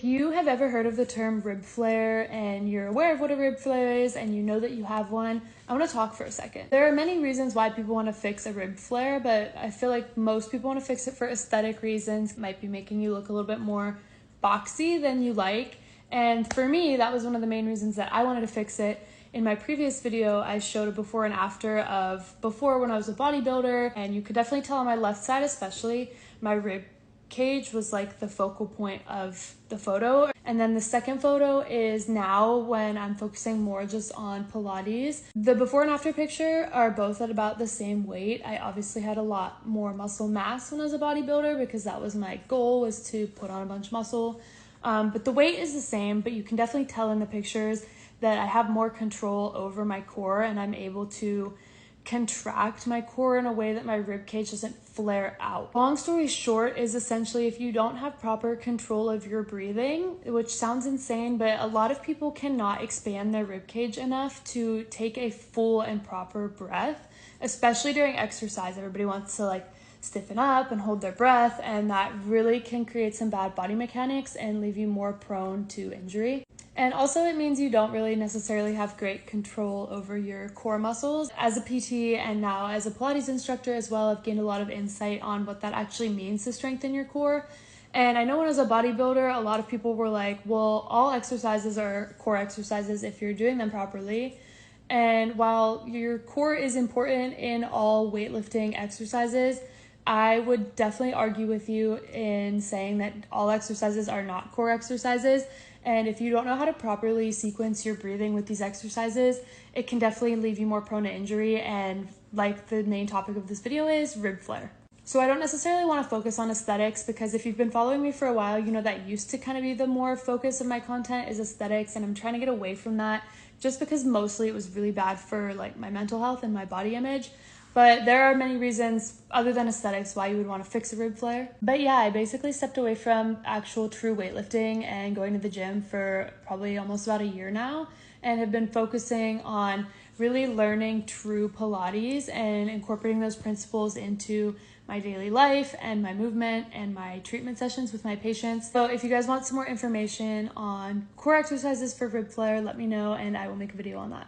If you have ever heard of the term rib flare and you're aware of what a rib flare is and you know that you have one, I want to talk for a second. There are many reasons why people want to fix a rib flare, but I feel like most people want to fix it for aesthetic reasons. It might be making you look a little bit more boxy than you like. And for me, that was one of the main reasons that I wanted to fix it. In my previous video, I showed a before and after of before when I was a bodybuilder, and you could definitely tell on my left side especially, my rib cage was like the focal point of the photo. And then the second photo is now when I'm focusing more just on Pilates. The before and after picture are both at about the same weight. I obviously had a lot more muscle mass when I was a bodybuilder because that was my goal, was to put on a bunch of muscle. But the weight is the same, but you can definitely tell in the pictures that I have more control over my core and I'm able to contract my core in a way that my rib cage doesn't flare out. Long story short is essentially if you don't have proper control of your breathing, which sounds insane, but a lot of people cannot expand their rib cage enough to take a full and proper breath, especially during exercise. Everybody wants to stiffen up and hold their breath, and that really can create some bad body mechanics and leave you more prone to injury. And also it means you don't really necessarily have great control over your core muscles. As a PT and now as a Pilates instructor as well, I've gained a lot of insight on what that actually means to strengthen your core. And I know when I was a bodybuilder, a lot of people were like, well, all exercises are core exercises if you're doing them properly. And while your core is important in all weightlifting exercises, I would definitely argue with you in saying that all exercises are not core exercises. And if you don't know how to properly sequence your breathing with these exercises, it can definitely leave you more prone to injury. And like the main topic of this video is rib flare. So I don't necessarily want to focus on aesthetics because if you've been following me for a while, you know that used to kind of be the more focus of my content is aesthetics. And I'm trying to get away from that just because mostly it was really bad for my mental health and my body image. But there are many reasons other than aesthetics why you would want to fix a rib flare. But yeah, I basically stepped away from actual true weightlifting and going to the gym for probably almost about a year now and have been focusing on really learning true Pilates and incorporating those principles into my daily life and my movement and my treatment sessions with my patients. So if you guys want some more information on core exercises for rib flare, let me know and I will make a video on that.